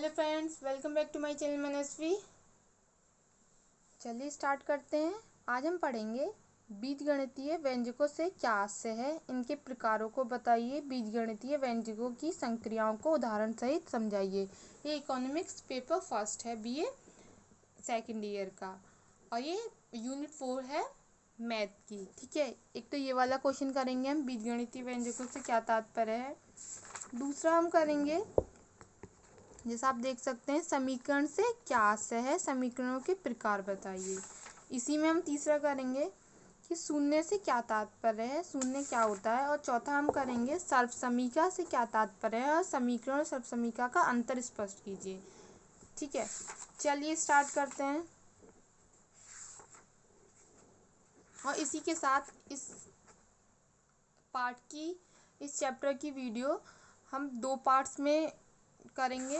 Hello friends, welcome back to my channel Manasvi. चलिए start करते हैं। आज हम पढ़ेंगे बीजगणितीय व्यंजकों से क्या आशय है, इनके प्रकारों को बताइए, बीजगणितीय व्यंजकों की संक्रियाओं को उदाहरण सहित समझाइए। ये इकोनॉमिक्स पेपर फर्स्ट है, बीए सेकेंड ईयर का, और ये यूनिट 4 है मैथ की। ठीक है, एक तो ये वाला क्वेश्चन करेंगे हम, बीजगणितीय व्यंजकों से क्या तात्पर्य है। दूसरा हम करेंगे, जैसा आप देख सकते हैं, समीकरण से क्या आशय है, समीकरणों के प्रकार बताइए। इसी में हम तीसरा करेंगे कि शून्य से क्या तात्पर्य है, शून्य क्या होता है। और चौथा हम करेंगे सर्वसमीका से क्या तात्पर्य है और समीकरण और सर्वसमीका का अंतर स्पष्ट कीजिए। ठीक है, चलिए स्टार्ट करते हैं। और इसी के साथ इस चैप्टर की वीडियो हम 2 पार्ट्स में करेंगे।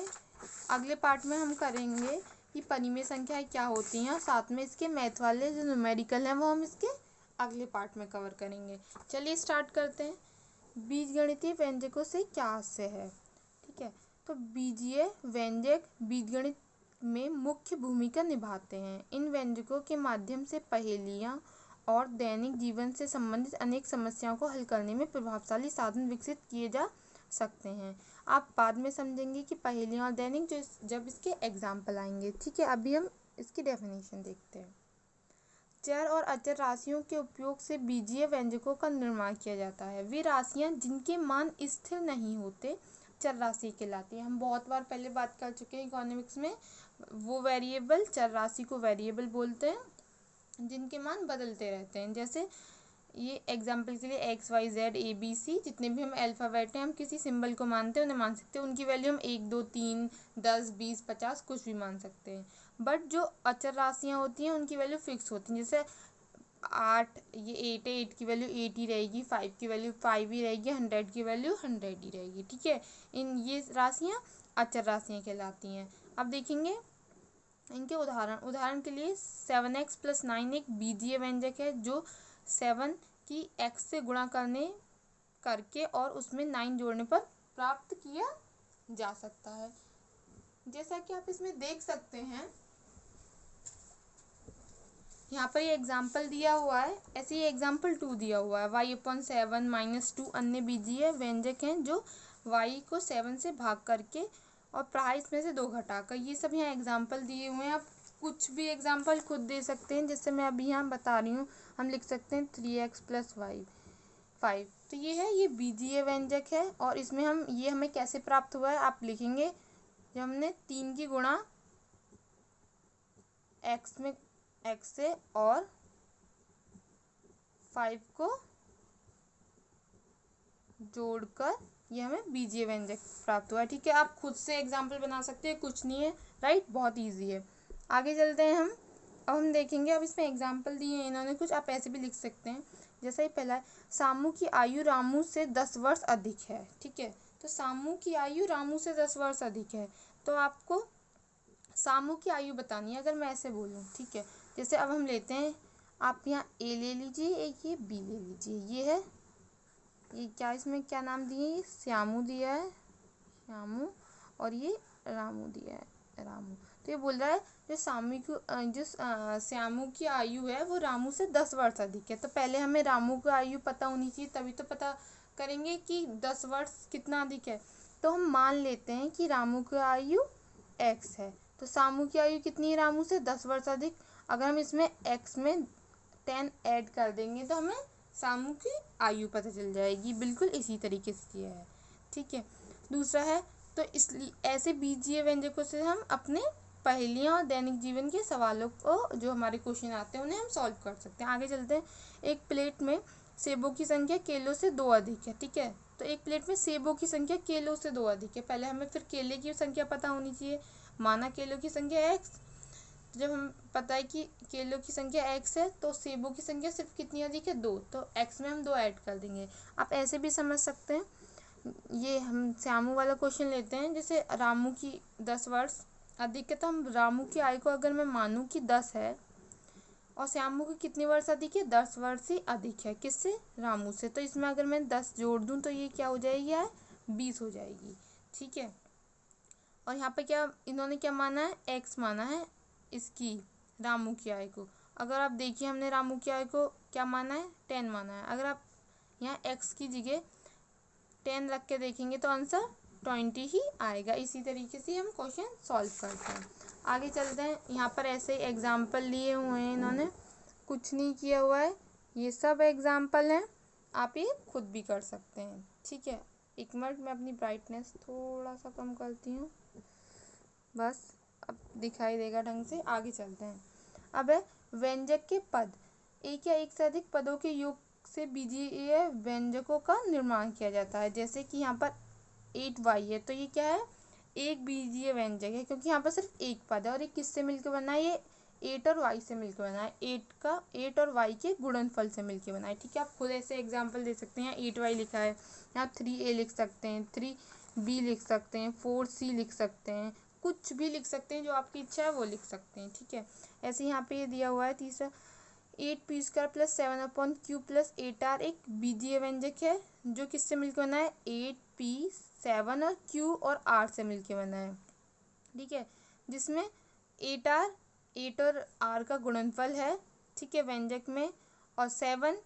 अगले पार्ट में हम करेंगे कि परिमेय संख्याएं क्या होती हैं, और साथ में इसके मैथ वाले जो न्यूमेरिकल हैं वो हम इसके अगले पार्ट में कवर करेंगे। चलिए स्टार्ट करते हैं। बीजगणितीय व्यंजकों से क्या आशय है। ठीक है, तो बीजीय व्यंजक बीजगणित में मुख्य भूमिका निभाते हैं। इन व्यंजकों के माध्यम से पहेलियां और दैनिक जीवन से संबंधित अनेक समस्याओं को हल करने में प्रभावशाली साधन विकसित किए जा सकते हैं। आप बाद में समझेंगे कि पहेलियां और दैनिक जब इसके एग्जाम्पल आएंगे। ठीक है, अभी हम इसकी डेफिनेशन देखते हैं। चर और अचर राशियों के उपयोग से बीजीय व्यंजकों का निर्माण किया जाता है। वे राशियां जिनके मान स्थिर नहीं होते चर राशि कहलाती है। हम बहुत बार पहले बात कर चुके हैं इकोनॉमिक्स में, वो वेरिएबल, चर राशि को वेरिएबल बोलते हैं जिनके मान बदलते रहते हैं। जैसे ये एग्जाम्पल के लिए X Y Z A B C, जितने भी हम अल्फ़ाबेट हैं, हम किसी सिंबल को मानते हैं उन्हें मान सकते हैं। उनकी वैल्यू हम 1 2 3 10 20 50 कुछ भी मान सकते हैं। बट जो अचर राशियाँ होती हैं उनकी वैल्यू फिक्स होती हैं। जैसे 8, ये 8 है, 8 की वैल्यू 8 ही रहेगी, 5 की वैल्यू 5 ही रहेगी, 100 की वैल्यू 100 ही रहेगी। ठीक है, ये राशियाँ अचर राशियाँ कहलाती हैं। अब देखेंगे इनके उदाहरण के लिए 7x + 9 एक बीजीय व्यंजक है जो 7 की x से गुणा करके और उसमें 9 जोड़ने पर प्राप्त किया जा सकता है। जैसा कि आप इसमें देख सकते हैं, यहाँ पर ये एग्जाम्पल दिया हुआ है, ऐसे ही एग्जाम्पल 2 दिया हुआ है। y/7 - 2 अन्य बीजीय व्यंजक हैं जो y को 7 से भाग करके और प्राइस में से 2 घटाकर, ये सब यहाँ एग्जाम्पल दिए हुए हैं। आप कुछ भी एग्जाम्पल खुद दे सकते हैं, जैसे मैं अभी यहाँ बता रही हूँ। हम लिख सकते हैं 3x + y 5। तो ये है, ये बीजीय व्यंजक है। और इसमें ये हमें कैसे प्राप्त हुआ है आप लिखेंगे, जब हमने 3 की गुणा x से और 5 को जोड़कर ये हमें बीजीय व्यंजक प्राप्त हुआ है। ठीक है, आप खुद से एग्जाम्पल बना सकते हैं, कुछ नहीं है, राइट, बहुत इजी है। आगे चलते हैं हम। अब हम देखेंगे, अब इसमें एग्जाम्पल दिए हैं इन्होंने कुछ, आप ऐसे भी लिख सकते हैं। जैसा ही पहला है, सामू की आयु रामू से 10 वर्ष अधिक है। ठीक है, तो सामू की आयु रामू से 10 वर्ष अधिक है, तो आपको सामू की आयु बतानी है अगर मैं ऐसे बोलूँ। ठीक है, जैसे अब हम लेते हैं, आप यहाँ ए ले लीजिए, एक ये बी ले लीजिए। ये है, ये क्या, इसमें क्या नाम दिए, ये श्यामू दिया है, श्यामू, और ये रामू दिया है, रामू। तो ये बोल रहा है जो श्यामू की आयु है वो रामू से 10 वर्ष अधिक है। तो पहले हमें रामू की आयु पता होनी चाहिए, तभी तो पता करेंगे कि 10 वर्ष कितना अधिक है। तो हम मान लेते हैं कि रामू की आयु x है, तो सामू की आयु कितनी है रामू से 10 वर्ष अधिक। अगर हम इसमें x में 10 ऐड कर देंगे तो हमें सामू की आयु पता चल जाएगी। बिल्कुल इसी तरीके से ये है। ठीक है, दूसरा है, तो इसलिए ऐसे बीजीय व्यंजकों से हम अपने पहेलियां और दैनिक जीवन के सवालों को, जो हमारे क्वेश्चन आते हैं, उन्हें हम सॉल्व कर सकते हैं। आगे चलते हैं। एक प्लेट में सेबों की संख्या केलों से 2 अधिक है। ठीक है, तो एक प्लेट में सेबों की संख्या केलों से 2 अधिक है। पहले हमें फिर केले की संख्या पता होनी चाहिए। माना केलों की संख्या x, जब हम पता है कि केलों की संख्या x है तो सेबों की संख्या सिर्फ कितनी अधिक है, 2, तो x में हम 2 ऐड कर देंगे। आप ऐसे भी समझ सकते हैं। ये हम श्यामू वाला क्वेश्चन लेते हैं, जैसे रामू की 10 वर्ष अधिक है, तो हम रामू की आयु को अगर मैं मानूँ कि 10 है और श्यामू की कितनी वर्ष अधिक है, 10 वर्ष ही अधिक है, किससे, रामू से। तो इसमें अगर मैं 10 जोड़ दूँ तो ये क्या हो जाएगी यार, 20 हो जाएगी। ठीक है, और यहाँ पर क्या इन्होंने क्या माना है, एक्स माना है इसकी रामू की आय को। अगर आप देखिए हमने रामू की आय को क्या माना है, 10 माना है। अगर आप यहाँ एक्स की जगह 10 रख के देखेंगे तो आंसर 20 ही आएगा। इसी तरीके से हम क्वेश्चन सॉल्व करते हैं। आगे चलते हैं। यहाँ पर ऐसे ही एग्जाम्पल लिए हुए हैं इन्होंने, कुछ नहीं किया हुआ है, ये सब एग्जाम्पल हैं, आप ये खुद भी कर सकते हैं। ठीक है, एक मिनट मैं अपनी ब्राइटनेस थोड़ा सा कम करती हूँ, बस अब दिखाई देगा ढंग से। आगे चलते हैं। अब है व्यंजक के पद। एक या एक से अधिक पदों के योग से बीजीय व्यंजकों का निर्माण किया जाता है। जैसे कि यहाँ पर 8y है तो ये क्या है, एक बीजीय व्यंजक है, क्योंकि यहाँ पर सिर्फ एक पद है और ये किससे मिलकर बना है, ये 8 और y से मिलकर बना है। 8 और y के गुणनफल से मिलकर बना है। ठीक है, आप खुद ऐसे एग्जाम्पल दे सकते हैं। 8y लिखा है, यहाँ 3a लिख सकते हैं, 3b लिख सकते हैं, 4c लिख सकते हैं, कुछ भी लिख सकते हैं, जो आपकी इच्छा है वो लिख सकते हैं। ठीक है, ऐसे यहाँ पे ये दिया हुआ है तीसरा 8p² plus 7/q plus 8r एक बीजीय व्यंजक है जो किससे मिलकर बना है, 8p 7 और q और r से मिलकर बना है। ठीक है, जिसमें 8 और r का गुणनफल है। ठीक है, व्यंजक में, और 7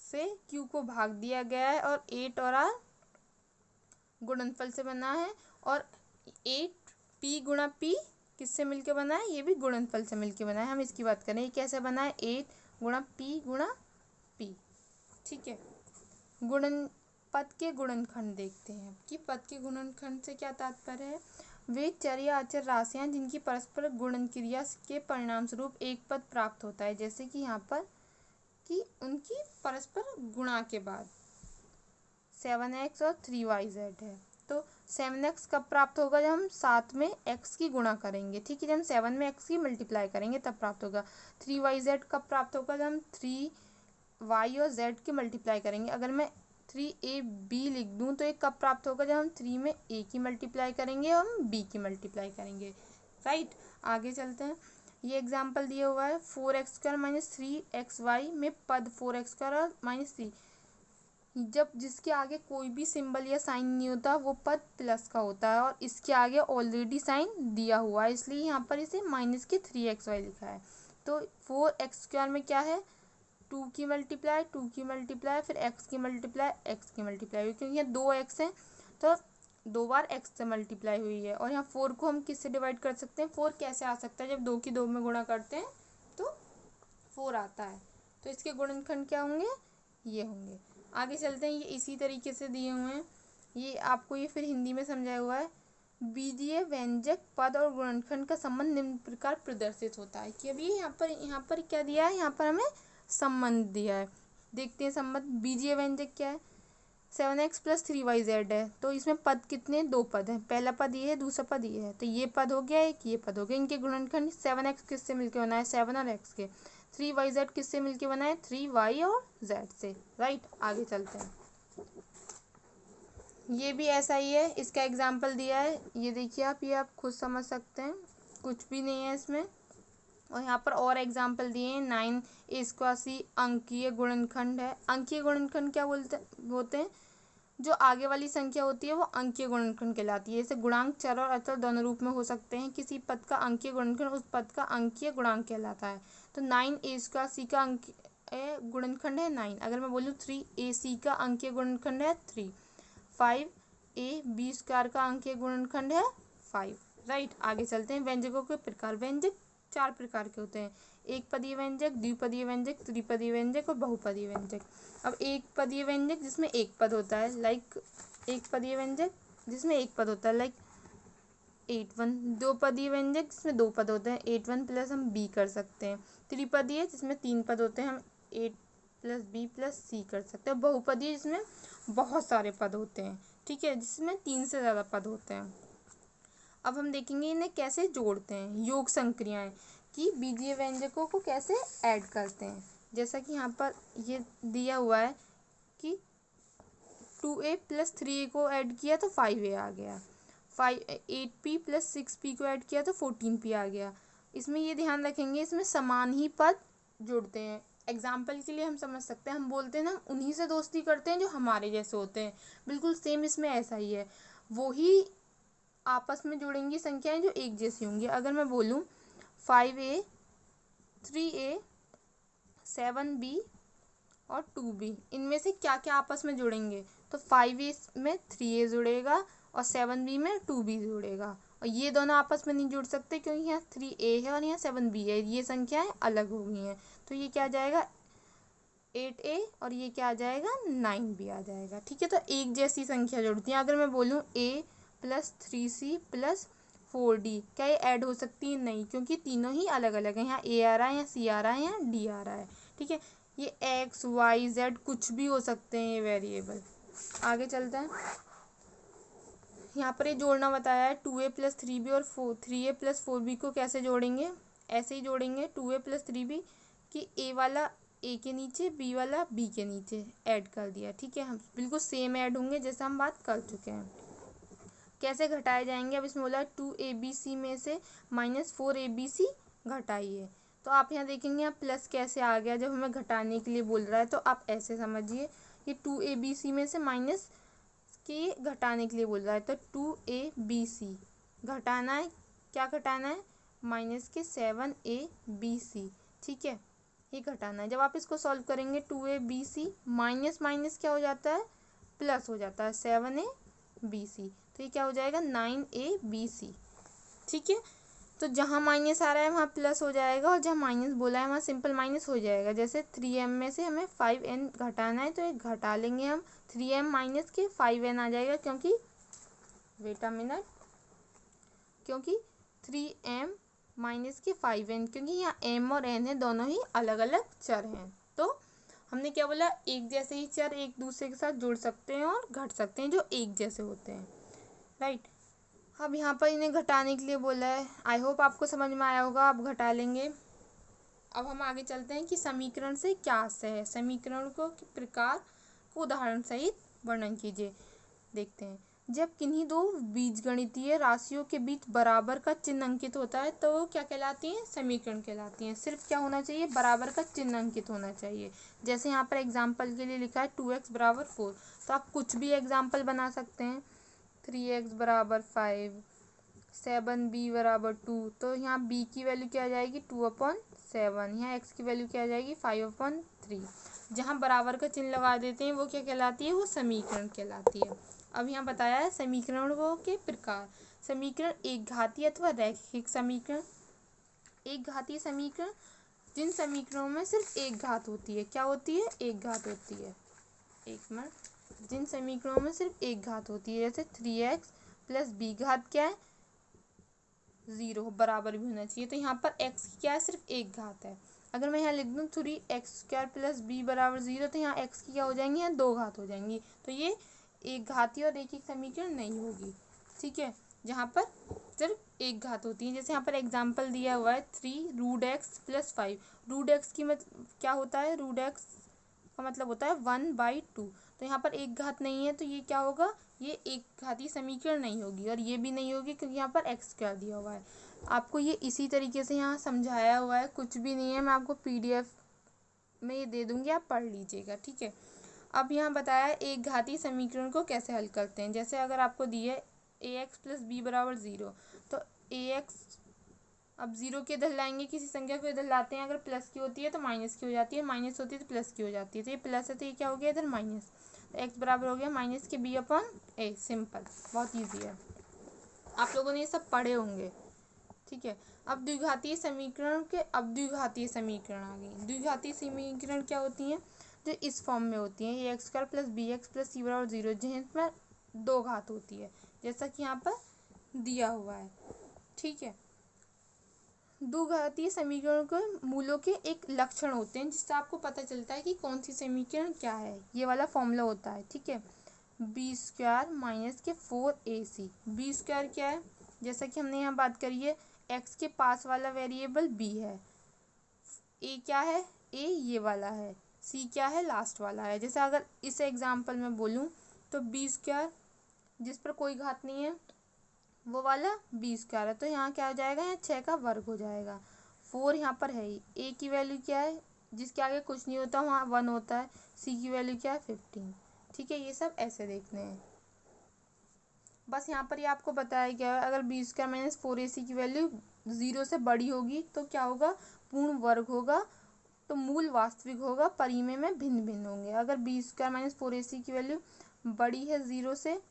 से q को भाग दिया गया है और 8 और r गुणनफल से बना है। और 8p गुणा p किससे मिलके बना है, ये भी गुणनफल से मिलके बना है। हम इसकी बात करें, ये कैसे बना है, 8 गुणा p गुणा p। ठीक है, पद के गुणनखंड देखते हैं कि पद के गुणनखंड से क्या तात्पर्य है। वे चर या अचर राशियां जिनकी परस्पर गुणन क्रिया के परिणाम स्वरूप एक पद प्राप्त होता है। जैसे कि यहाँ पर कि उनकी परस्पर गुणा के बाद 7x और 3yz है, तो 7x कब प्राप्त होगा, जब हम साथ में x की गुणा करेंगे। ठीक है, जब हम 7 में x की मल्टीप्लाई करेंगे तब प्राप्त होगा। 3yz कब प्राप्त होगा, जब हम 3y और z की मल्टीप्लाई करेंगे। अगर मैं 3ab लिख दूं तो ये कब प्राप्त होगा, जब हम 3 में a की मल्टीप्लाई करेंगे और हम b की मल्टीप्लाई करेंगे। राइट, आगे चलते हैं। ये एग्जाम्पल दिया हुआ है 4x² माइनस 3xy में पद 4x² और -3, जब जिसके आगे कोई भी सिंबल या साइन नहीं होता वो पद प्लस का होता है, और इसके आगे ऑलरेडी साइन दिया हुआ है, इसलिए यहाँ पर इसे माइनस के 3xy लिखा है। तो 4x² में क्या है, 2 की मल्टीप्लाई, 2 की मल्टीप्लाई, फिर x की मल्टीप्लाई, x की मल्टीप्लाई, क्योंकि यहाँ 2x है तो 2 बार x से मल्टीप्लाई हुई है। और यहाँ 4 को हम किससे डिवाइड कर सकते हैं, 4 कैसे आ सकता है, जब 2 की 2 में गुणा करते हैं तो 4 आता है। तो इसके गुणनखंड क्या होंगे, ये होंगे। आगे चलते हैं। ये इसी तरीके से दिए हुए हैं, ये आपको ये फिर हिंदी में समझाया हुआ है। बीजीय व्यंजक पद और गुणनखंड का संबंध निम्न प्रकार प्रदर्शित होता है। कि अभी यहाँ पर क्या दिया है, यहाँ पर हमें संबंध दिया है। देखते हैं संबंध। बीजीय व्यंजक क्या है, 7x प्लस 3yz है, तो इसमें पद कितने, 2 पद हैं। पहला पद ये है, दूसरा पद ये है, तो ये पद हो गया एक, ये पद हो गया। इनके गुणनखंड 7x किससे मिलकर बना है, 7 और x के। 3yz किससे मिलके बना है, 3y और z से। राइट, आगे चलते हैं। ये भी ऐसा ही है, इसका एग्जाम्पल दिया है, ये देखिए आप, ये आप खुद समझ सकते हैं, कुछ भी नहीं है इसमें। और यहाँ पर और एग्जाम्पल दिए हैं। 9a² अंकीय गुणनखंड है। अंकीय गुणनखंड क्या होते हैं, जो आगे वाली संख्या होती है वो अंकीय गुणनखंड कहलाती है। जैसे गुणांक चर और अचर दोनों रूप में हो सकते हैं। किसी पद का अंकीय गुणनखंड उस पद का अंकीय गुणांक कहलाता है। तो 9a² का अंकीय गुणनखंड है 9। अगर मैं बोलूँ 3ac का अंकीय गुणनखंड है 3। 5ab² का अंकीय गुणनखंड है 5। राइट, आगे चलते हैं। व्यंजकों के प्रकार। व्यंजक 4 प्रकार के होते हैं, एक पदीय व्यंजक, द्विपदीय व्यंजक, त्रिपदीय व्यंजक और बहुपदीय व्यंजक। अब एक पदीय व्यंजक जिसमें एक पद होता है, लाइक एक पदीय व्यंजक जिसमें एक पद होता है, लाइक 8-1। दो पदीय व्यंजक जिसमें 2 पद होते हैं, 8-1 प्लस हम b कर सकते हैं। त्रिपदीय जिसमें 3 पद होते हैं, हम 8 प्लस b प्लस c कर सकते हैं। बहुपदीय जिसमें बहुत सारे पद होते हैं, ठीक है, जिसमें 3 से ज़्यादा पद होते हैं। अब हम देखेंगे इन्हें कैसे जोड़ते हैं, योग संक्रियाएं, कि बीजीय व्यंजकों को कैसे ऐड करते हैं। जैसा कि यहाँ पर ये दिया हुआ है कि 2a प्लस 3a को ऐड किया तो 5a आ गया, 8p प्लस 6p को ऐड किया तो 14p आ गया। इसमें ये ध्यान रखेंगे, इसमें समान ही पद जुड़ते हैं। एग्जाम्पल के लिए हम समझ सकते हैं, हम बोलते हैं ना, उन्हीं से दोस्ती करते हैं जो हमारे जैसे होते हैं, बिल्कुल सेम इसमें ऐसा ही है। वही आपस में जुड़ेंगी संख्याएं जो एक जैसी होंगी। अगर मैं बोलूँ 5a 3a 7b और 2b, इनमें से क्या क्या आपस में जुड़ेंगे, तो 5a में 3a जुड़ेगा और 7b में 2b जुड़ेगा। और ये दोनों आपस में नहीं जुड़ सकते क्योंकि यहाँ 3a है और यहाँ 7b है, ये संख्याएं अलग हो गई हैं। तो ये क्या आ जाएगा 8a और ये क्या आ जाएगा 9b आ जाएगा। ठीक है, तो एक जैसी संख्या जुड़ती है। अगर मैं बोलूँ a plus 3c plus 4d, क्या ये ऐड हो सकती है? नहीं, क्योंकि तीनों ही अलग अलग हैं। यहाँ a आ रहा है, यहाँ c आ रहा है, यहाँ d आ रहा है। ठीक है, ये x y z कुछ भी हो सकते हैं ये वेरिएबल। आगे चलते हैं। यहाँ पर ये जोड़ना बताया है 2a प्लस 3b और 3a प्लस 4b को कैसे जोड़ेंगे? ऐसे ही जोड़ेंगे 2a प्लस 3b कि a वाला a के नीचे, b वाला b के नीचे ऐड कर दिया। ठीक है, हम बिल्कुल सेम ऐड होंगे जैसे हम बात कर चुके हैं। कैसे घटाए जाएंगे? अब इसमें बोला 2abc में से -4abc घटाइए। तो आप यहाँ देखेंगे यहाँ प्लस कैसे आ गया जब हमें घटाने के लिए बोल रहा है। तो आप ऐसे समझिए कि 2abc में से माइनस के घटाने के लिए बोल रहा है, तो 2abc घटाना है, क्या घटाना है? माइनस के 7abc। ठीक है, ये घटाना है। जब आप इसको सॉल्व करेंगे 2abc माइनस माइनस क्या हो जाता है? प्लस हो जाता है 7abc। तो ये क्या हो जाएगा 9abc। ठीक है, तो जहाँ माइनस आ रहा है वहाँ प्लस हो जाएगा और जहाँ माइनस बोला है वहाँ सिंपल माइनस हो जाएगा। जैसे 3m में से हमें 5n घटाना है तो ये घटा लेंगे हम, 3m माइनस के 5n आ जाएगा, क्योंकि वेट अ मिनट, क्योंकि 3m माइनस के 5n, क्योंकि यहाँ m और n है, दोनों ही अलग अलग चर हैं। तो हमने क्या बोला, एक जैसे ही चर एक दूसरे के साथ जुड़ सकते हैं और घट सकते हैं जो एक जैसे होते हैं। राइट, अब यहाँ पर इन्हें घटाने के लिए बोला है। आई होप आपको समझ में आया होगा, आप घटा लेंगे। अब हम आगे चलते हैं कि समीकरण से क्या आशय है। समीकरण को प्रकार को उदाहरण सहित वर्णन कीजिए। देखते हैं, जब किन्हीं दो बीजगणितीय राशियों के बीच बराबर का चिन्ह अंकित होता है तो वो क्या कहलाती हैं? समीकरण कहलाती हैं। सिर्फ क्या होना चाहिए? बराबर का चिन्ह अंकित होना चाहिए। जैसे यहाँ पर एग्जाम्पल के लिए लिखा है 2x बराबर 4, तो आप कुछ भी एग्जाम्पल बना सकते हैं। 3x बराबर 5, 7b बराबर 2, तो यहाँ b की वैल्यू क्या आ जाएगी? 2/7। यहाँ x की वैल्यू क्या आ जाएगी? 5/3। जहाँ बराबर का चिन्ह लगा देते हैं वो क्या कहलाती है? वो समीकरण कहलाती है। अब यहाँ बताया है समीकरणों के प्रकार। समीकरण एक घातीय अथवा रैखिक समीकरण। एक घातीय समीकरण, जिन समीकरणों में सिर्फ एक घात होती है। क्या होती है? एक घात होती है। एक मिनट, जिन समीकरणों में सिर्फ एक घात होती है, जैसे 3x प्लस b घात क्या है? 0, बराबर भी होना चाहिए। तो यहाँ पर x की क्या है? सिर्फ एक घात है। अगर मैं यहाँ लिख दूँ 3x² प्लस b बराबर 0, तो यहाँ x की क्या हो जाएंगी? यहाँ 2 घात हो जाएंगी। तो ये एक घातीय और एक समीकरण नहीं होगी। ठीक है, जहाँ पर सिर्फ एक घात होती है। जैसे यहाँ पर एग्जाम्पल दिया हुआ है 3√x प्लस 5। √x की क्या होता है? √x का मतलब होता है 1/2। तो यहाँ पर एक घात नहीं है, तो ये क्या होगा? ये एक घातीय समीकरण नहीं होगी और ये भी नहीं होगी क्योंकि यहाँ पर x क्या दिया हुआ है। आपको ये इसी तरीके से यहाँ समझाया हुआ है, कुछ भी नहीं है। मैं आपको PDF में ये दे दूँगी, आप पढ़ लीजिएगा। ठीक है, अब यहाँ बताया एक घातीय समीकरण को कैसे हल करते हैं। जैसे अगर आपको दी है ax प्लस b बराबर 0, तो ax, अब 0 के इधर लाएंगे, किसी संख्या को इधर लाते हैं, अगर प्लस की होती है तो माइनस की हो जाती है, माइनस होती है तो प्लस की हो जाती है। तो ये प्लस है तो ये क्या हो गया? इधर माइनस, तो x बराबर हो गया माइनस के b/a। सिंपल, बहुत ईजी है, आप लोगों ने ये सब पढ़े होंगे। ठीक है, अब द्विघातीय समीकरण के, अब द्विघातीय समीकरण आ गई। द्विघातीय समीकरण क्या होती हैं? जो इस फॉर्म में होती हैं, a² plus bx plus c बराबर 0, जिसमें 2 घात होती है, जैसा कि यहाँ पर दिया हुआ है। ठीक है, द्विघातीय समीकरण के मूलों के एक लक्षण होते हैं जिससे आपको पता चलता है कि कौन सी समीकरण क्या है। ये वाला फॉर्मूला होता है। ठीक है, b² माइनस के 4ac। b² क्या है? जैसा कि हमने यहाँ बात करी है, x के पास वाला वेरिएबल b है, a क्या है? a ये वाला है, c क्या है? लास्ट वाला है। जैसे अगर इस एग्जाम्पल में बोलूँ तो b² जिस पर कोई घात नहीं है वो वाला b² है, तो यहाँ क्या हो जाएगा? यहाँ 6 का वर्ग हो जाएगा। 4 यहाँ पर है ही। a की वैल्यू क्या है? जिसके आगे कुछ नहीं होता वहाँ 1 होता है। c की वैल्यू क्या है? 15। ठीक है, ये सब ऐसे देखने हैं। बस यहाँ पर ये आपको बताया गया है, अगर बी स्क्वायर माइनस 4ac की वैल्यू 0 से बड़ी होगी तो क्या होगा, पूर्ण वर्ग होगा, तो मूल वास्तविक होगा, परिमेय में भिन्न भिन्न होंगे। अगर बी स्क्वायर माइनस 4ac की वैल्यू बड़ी है 0 से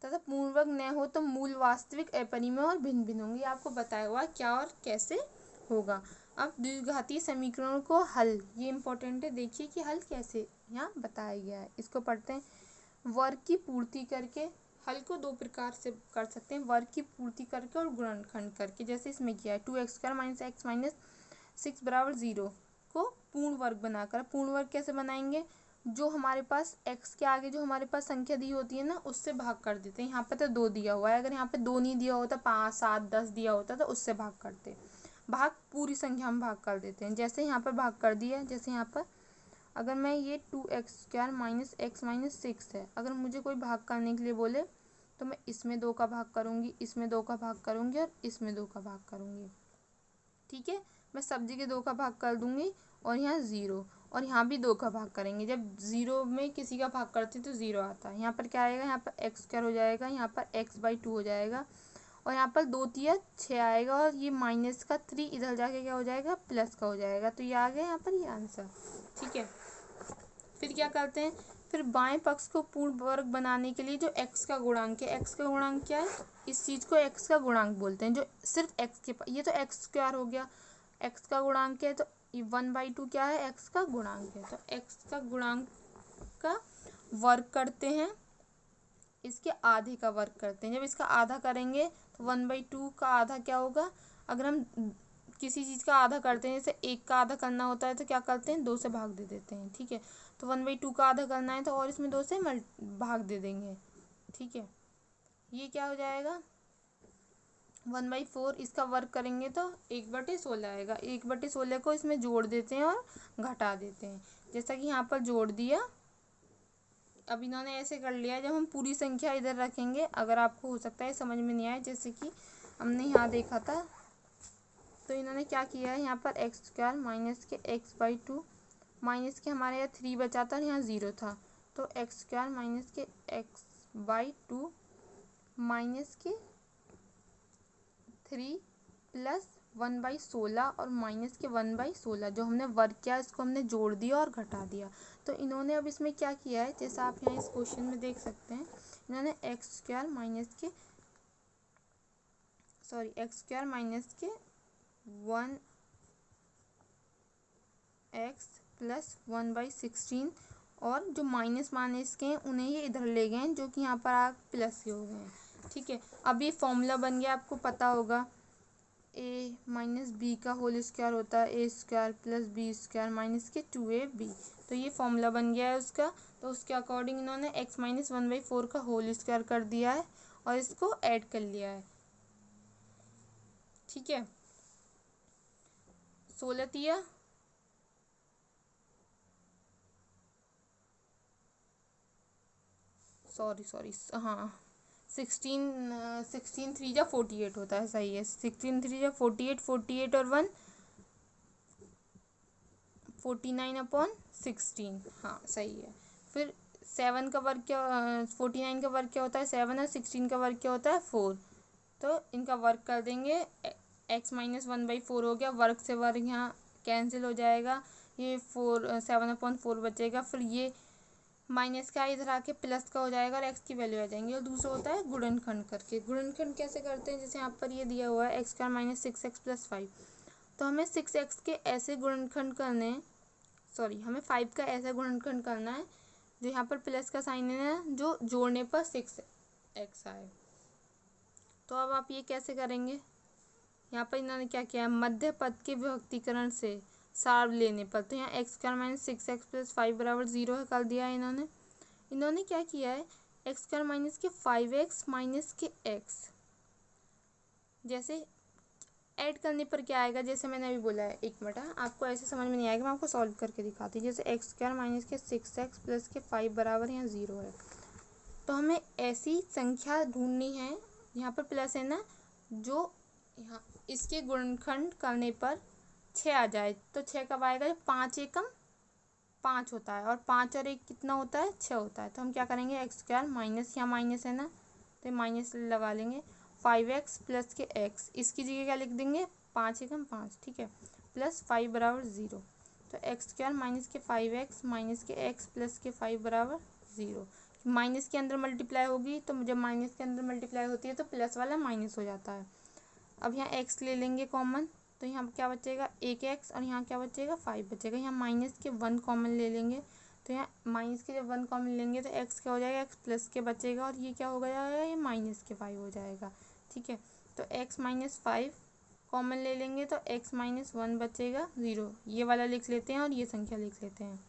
तथा पूर्ण वर्ग न हो तो मूल वास्तविक अपरिमेय और भिन्न भिन्न होंगे। आपको बताया हुआ क्या और कैसे होगा। अब द्विघातीय समीकरणों को हल, ये इंपॉर्टेंट है, देखिए कि हल कैसे यहाँ बताया गया है। इसको पढ़ते हैं। वर्ग की पूर्ति करके, हल को दो प्रकार से कर सकते हैं, वर्ग की पूर्ति करके और गुणनखंड करके। जैसे इसमें किया है 2x² माइनस x माइनस 6 बराबर 0 को पूर्ण वर्ग बनाकर। पूर्ण वर्ग कैसे बनाएंगे, जो हमारे पास x के आगे जो हमारे पास संख्या दी होती है ना, उससे भाग कर देते हैं। यहाँ पे तो 2 दिया हुआ है, अगर यहाँ पे 2 नहीं दिया होता, 5 7 10 दिया होता तो उससे भाग करते। भाग पूरी संख्या में भाग कर देते हैं। जैसे यहाँ पर भाग कर दिया, जैसे यहाँ पर अगर मैं ये 2x² माइनस x माइनस 6 है, अगर मुझे कोई भाग करने के लिए बोले तो मैं इसमें 2 का भाग करूँगी, इसमें 2 का भाग करूँगी और इसमें 2 का भाग करूँगी। ठीक है, मैं सब जगह 2 का भाग कर दूंगी और यहाँ 0 और यहाँ भी 2 का भाग करेंगे। जब 0 में किसी का भाग करते हैं तो 0 आता है। यहाँ पर क्या आएगा, यहाँ पर x² हो जाएगा, यहाँ पर x/2 हो जाएगा और यहाँ पर 2 तिया 6 आएगा और ये माइनस का 3 इधर जाके क्या हो जाएगा, प्लस का हो जाएगा। तो ये आ गया यहाँ पर ये आंसर। ठीक है, फिर क्या करते हैं, फिर बाएं पक्ष को पूर्ण वर्ग बनाने के लिए जो x का गुणांक है, x का गुणांक क्या है, इस चीज़ को x का गुणांक बोलते हैं, जो सिर्फ x के ये तो x² हो गया, x का गुणांक है, तो 1/2 क्या है, x का गुणांक है। तो x का गुणांक का वर्ग करते हैं, इसके आधे का वर्ग करते हैं। जब इसका आधा करेंगे तो 1/2 का आधा क्या होगा, अगर हम किसी चीज़ का आधा करते हैं, जैसे 1 का आधा करना होता है तो क्या करते हैं, 2 से भाग दे देते हैं। ठीक है, तो 1/2 का आधा करना है तो और इसमें 2 से भाग दे देंगे। ठीक है, ये क्या हो जाएगा 1/4, इसका वर्ग करेंगे तो 1/16 आएगा। 1/16 को इसमें जोड़ देते हैं और घटा देते हैं, जैसा कि यहाँ पर जोड़ दिया। अब इन्होंने ऐसे कर लिया, जब हम पूरी संख्या इधर रखेंगे, अगर आपको हो सकता है समझ में नहीं आए, जैसे कि हमने यहाँ देखा था, तो इन्होंने क्या किया है, यहाँ पर x² माइनस के x/2 माइनस के हमारे यहाँ 3 बचा था और यहाँ 0 था, तो x² माइनस के x/2 माइनस के 3 प्लस 1/16 और माइनस के 1/16, जो हमने वर्ग किया इसको हमने जोड़ दिया और घटा दिया। तो इन्होंने अब इसमें क्या किया है, जैसा आप यहाँ इस क्वेश्चन में देख सकते हैं, इन्होंने x² माइनस के 1x प्लस 1/16 और जो माइनस माइनस के हैं उन्हें ये इधर ले गए हैं, जो कि यहाँ पर आप प्लस के हो गए हैं। ठीक है, अब ये फॉर्मूला बन गया, आपको पता होगा a माइनस बी का होल स्क्वायर होता है a² प्लस b² माइनस के 2ab। तो ये फॉर्मूला बन गया है उसका, तो उसके अकॉर्डिंग इन्होंने x माइनस 1/4 का होल स्क्वायर कर दिया है और इसको ऐड कर लिया है। ठीक है, 16 तिया सॉरी हाँ 16 3 जा 48 होता है, सही है, 16 3 जा 48, 48 और 1 49/16, हाँ सही है। फिर 7 का वर्ग क्या, 49 का वर्ग क्या होता है 7 और 16 का वर्ग क्या होता है 4, तो इनका वर्ग कर देंगे, x माइनस 1/4 हो गया, वर्ग से वर्ग यहाँ कैंसिल हो जाएगा, ये 7/4 बचेगा, फिर ये माइनस का इधर आके प्लस का हो जाएगा और x की वैल्यू आ जाएंगी। और दूसरा होता है गुणनखंड करके। गुणनखंड कैसे करते हैं, जैसे यहाँ पर ये दिया हुआ है x² माइनस 6x प्लस 5, तो हमें 6x के ऐसे गुणनखंड करने हैं, सॉरी हमें 5 का ऐसा गुणनखंड करना है जो यहाँ पर प्लस का साइन है ना, जो जोड़ने पर 6x आए। तो अब आप ये कैसे करेंगे, यहाँ पर इन्होंने क्या किया है, मध्य पद के विभक्तीकरण से सार लेने पर, तो यहाँ x² माइनस 6x प्लस 5 बराबर 0 है, कर दिया है इन्होंने क्या किया है, x² माइनस के 5x माइनस के x, जैसे ऐड करने पर क्या आएगा, जैसे मैंने अभी बोला है, एक मिनट, आपको ऐसे समझ में नहीं आएगा, मैं आपको सॉल्व करके दिखाती हूँ। जैसे x² माइनस के 6x प्लस के 5 बराबर यहाँ 0 है, तो हमें ऐसी संख्या ढूंढनी है, यहाँ पर प्लस है ना, जो यहाँ इसके गुणनखंड करने पर 6 आ जाए। तो 6 कब आएगा, जब 5 एकम 5 होता है और 5 और 1 कितना होता है 6 होता है। तो हम क्या करेंगे, x² माइनस, यहाँ माइनस है ना, तो माइनस लगा लेंगे। 5x प्लस के x, इसकी जगह क्या लिख देंगे 5 एकम 5, ठीक है, प्लस 5 बराबर 0। तो एक्स स्क्वायर माइनस के 5x माइनस के x प्लस के 5 बराबर 0। माइनस के अंदर मल्टीप्लाई होगी तो जब माइनस के अंदर मल्टीप्लाई होती है तो प्लस वाला माइनस हो जाता है। अब यहाँ x ले लेंगे कॉमन, तो यहाँ क्या बचेगा 1x और यहाँ क्या बचेगा 5 बचेगा। यहाँ माइनस के 1 कॉमन ले लेंगे, तो यहाँ माइनस के जब 1 कॉमन लेंगे तो x क्या हो जाएगा x प्लस के बचेगा और ये क्या हो जाएगा ये माइनस के 5 हो जाएगा, ठीक है। तो x माइनस 5 कॉमन ले लेंगे तो x माइनस 1 बचेगा 0, ये वाला लिख लेते हैं और ये संख्या लिख लेते हैं।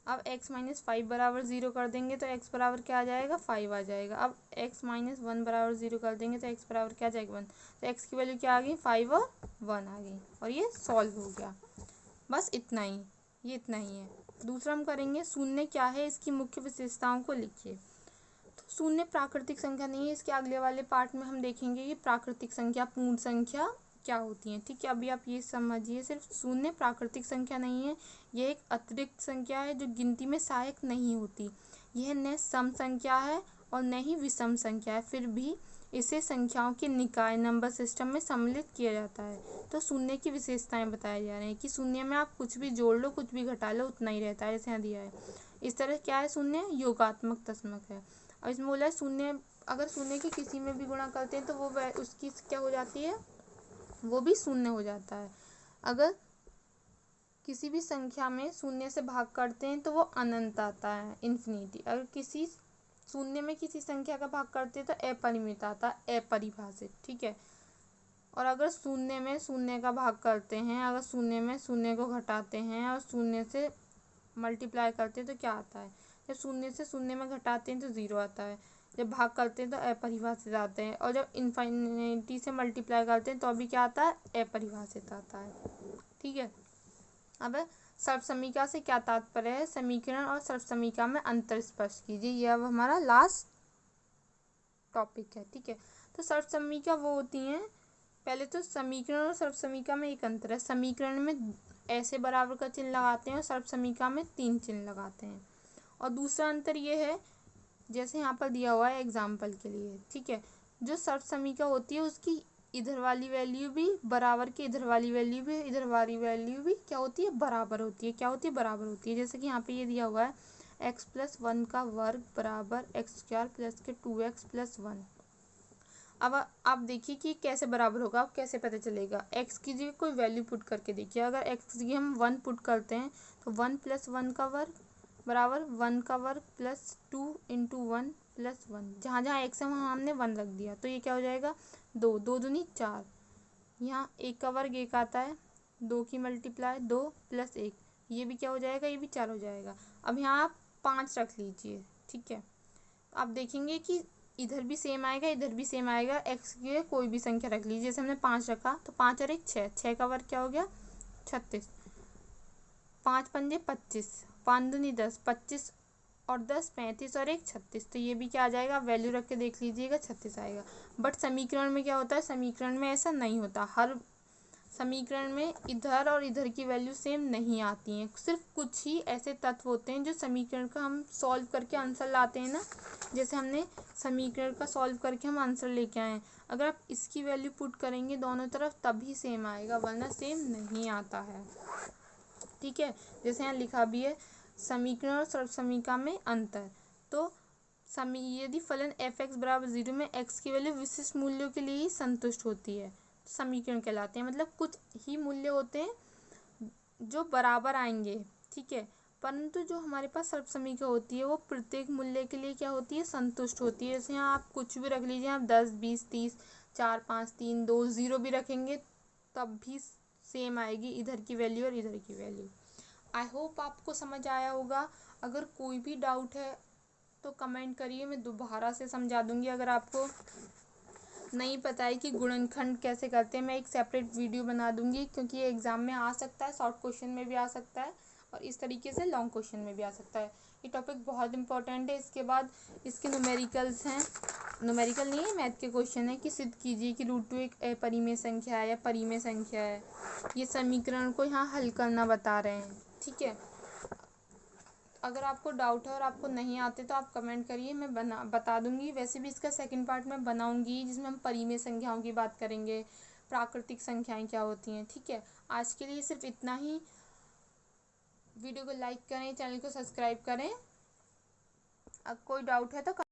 अब x माइनस 5 बराबर 0 कर देंगे तो x बराबर क्या आ जाएगा 5 आ जाएगा। अब x माइनस 1 बराबर 0 कर देंगे तो x बराबर क्या आ जाएगा 1। तो x की वैल्यू क्या आ गई 5 और 1 आ गई और ये सॉल्व हो गया। बस इतना ही, ये इतना ही है। दूसरा हम करेंगे शून्य क्या है, इसकी मुख्य विशेषताओं को लिखिए। तो शून्य प्राकृतिक संख्या नहीं है, इसके अगले वाले पार्ट में हम देखेंगे कि प्राकृतिक संख्या पूर्ण संख्या क्या होती है, ठीक है। अभी आप ये समझिए, सिर्फ शून्य प्राकृतिक संख्या नहीं है, यह एक अतिरिक्त संख्या है जो गिनती में सहायक नहीं होती। यह न सम संख्या है और न ही विषम संख्या है, फिर भी इसे संख्याओं के निकाय नंबर सिस्टम में सम्मिलित किया जाता है। तो शून्य की विशेषताएं बताए जा रहे हैं कि शून्य में आप कुछ भी जोड़ लो कुछ भी घटा लो उतना ही रहता है, जैसे यहाँ दिया है। इस तरह क्या है शून्य योगात्मक तस्मक है। और इसमें बोला है शून्य, अगर शून्य के किसी में भी गुणा करते हैं तो वो उसकी क्या हो जाती है, वो भी शून्य हो जाता है। अगर किसी भी संख्या में शून्य से भाग करते हैं तो वो अनंत आता है, इन्फिनिटी। अगर किसी शून्य में किसी संख्या का भाग करते हैं तो अपरिमित आता है, अपरिभाषित, ठीक है। और अगर शून्य में शून्य का भाग करते हैं, अगर शून्य में शून्य को घटाते हैं और शून्य से मल्टीप्लाई करते हैं तो क्या आता है, जब शून्य से शून्य में घटाते हैं तो 0 आता है, जब भाग करते हैं तो अपरिभाषित आते हैं, और जब इन्फिनिटी से मल्टीप्लाई करते हैं तो अभी क्या आता है अपरिभाषित आता है, ठीक है। अब सर्वसमीका से क्या तात्पर्य है, समीकरण और सर्वसमीका में अंतर स्पष्ट कीजिए। ये अब हमारा लास्ट टॉपिक है, ठीक है। तो सर्वसमीका वो होती हैं, पहले तो समीकरण और सर्वसमीका में एक अंतर है। समीकरण में ऐसे बराबर का चिन्ह लगाते हैं और सर्वसमीका में 3 चिन्ह लगाते हैं। और दूसरा अंतर ये है, जैसे यहाँ पर दिया हुआ है एग्जाम्पल के लिए, ठीक है, जो सर्वसमीका होती है उसकी इधर वाली वैल्यू भी बराबर की, इधर वाली वैल्यू भी, इधर वाली वैल्यू भी क्या होती है बराबर होती है। क्या होती है बराबर होती है। जैसे कि यहाँ पे ये दिया हुआ है x प्लस 1 का वर्ग बराबर एक्स स्क्वायर प्लस के 2x प्लस 1। अब आप देखिए कि कैसे बराबर होगा, आप कैसे पता चलेगा। x की जगह कोई वैल्यू पुट करके देखिए, अगर x की जगह हम 1 पुट करते हैं तो 1 प्लस 1 का वर्ग बराबर 1 का वर्ग प्लस 2 इंटू 1 प्लस 1, जहाँ जहाँ x है वहाँ हमने 1 रख दिया, तो ये क्या हो जाएगा 2, 2 दूनी 4, यहाँ 1 का वर्ग 1 आता है, 2 की मल्टीप्लाई 2 प्लस 1, ये भी क्या हो जाएगा, ये भी 4 हो जाएगा। अब यहाँ आप 5 रख लीजिए, ठीक है। आप देखेंगे कि इधर भी सेम आएगा, इधर भी सेम आएगा। x की कोई भी संख्या रख लीजिए, जैसे हमने 5 रखा तो 5 और 1 6, 6 का वर्ग क्या हो गया 36, 5 पंजे 25, 5 दूनी 10, 25 और 10 35 और 1 36, तो ये भी क्या आ जाएगा, वैल्यू रख के देख लीजिएगा 36 आएगा। बट समीकरण में क्या होता है, समीकरण में ऐसा नहीं होता। हर समीकरण में इधर और इधर की वैल्यू सेम नहीं आती हैं, सिर्फ कुछ ही ऐसे तत्व होते हैं जो समीकरण का हम सॉल्व करके आंसर लाते हैं ना, जैसे हमने समीकरण का सॉल्व करके हम आंसर लेके आए हैं। अगर आप इसकी वैल्यू पुट करेंगे दोनों तरफ तभी सेम आएगा, वरना सेम नहीं आता है, ठीक है। जैसे यहाँ लिखा भी है समीकरण और सर्वसमीका में अंतर। तो यदि फलन f(x) बराबर 0 में x की वैल्यू विशिष्ट मूल्यों के लिए ही संतुष्ट होती है तो समीकरण कहलाते हैं। मतलब कुछ ही मूल्य होते हैं जो बराबर आएंगे, ठीक है, परंतु जो हमारे पास सर्वसमीका होती है वो प्रत्येक मूल्य के लिए क्या होती है, संतुष्ट होती है। जैसे यहाँ आप कुछ भी रख लीजिए, आप 10 20 30 4 5 3 2 0 भी रखेंगे तब भी सेम आएगी इधर की वैल्यू और इधर की वैल्यू। आई होप आपको समझ आया होगा। अगर कोई भी डाउट है तो कमेंट करिए, मैं दोबारा से समझा दूंगी। अगर आपको नहीं पता है कि गुणनखंड कैसे करते हैं, मैं एक सेपरेट वीडियो बना दूंगी, क्योंकि ये एग्ज़ाम में आ सकता है, शॉर्ट क्वेश्चन में भी आ सकता है और इस तरीके से लॉन्ग क्वेश्चन में भी आ सकता है। ये टॉपिक बहुत इंपॉर्टेंट है। इसके बाद इसके न्यूमेरिकल्स हैं, न्यूमेरिकल नहीं है, मैथ के क्वेश्चन है कि सिद्ध कीजिए कि √2 एक अपरिमेय संख्या है या परिमेय संख्या है। ये समीकरण को यहाँ हल करना बता रहे हैं, ठीक है। अगर आपको डाउट है और आपको नहीं आते तो आप कमेंट करिए, मैं बता दूंगी। वैसे भी इसका सेकंड पार्ट मैं बनाऊंगी जिसमें हम परिमेय संख्याओं की बात करेंगे, प्राकृतिक संख्याएं क्या होती हैं। ठीक है, आज के लिए सिर्फ इतना ही। वीडियो को लाइक करें, चैनल को सब्सक्राइब करें। अब कोई डाउट है तो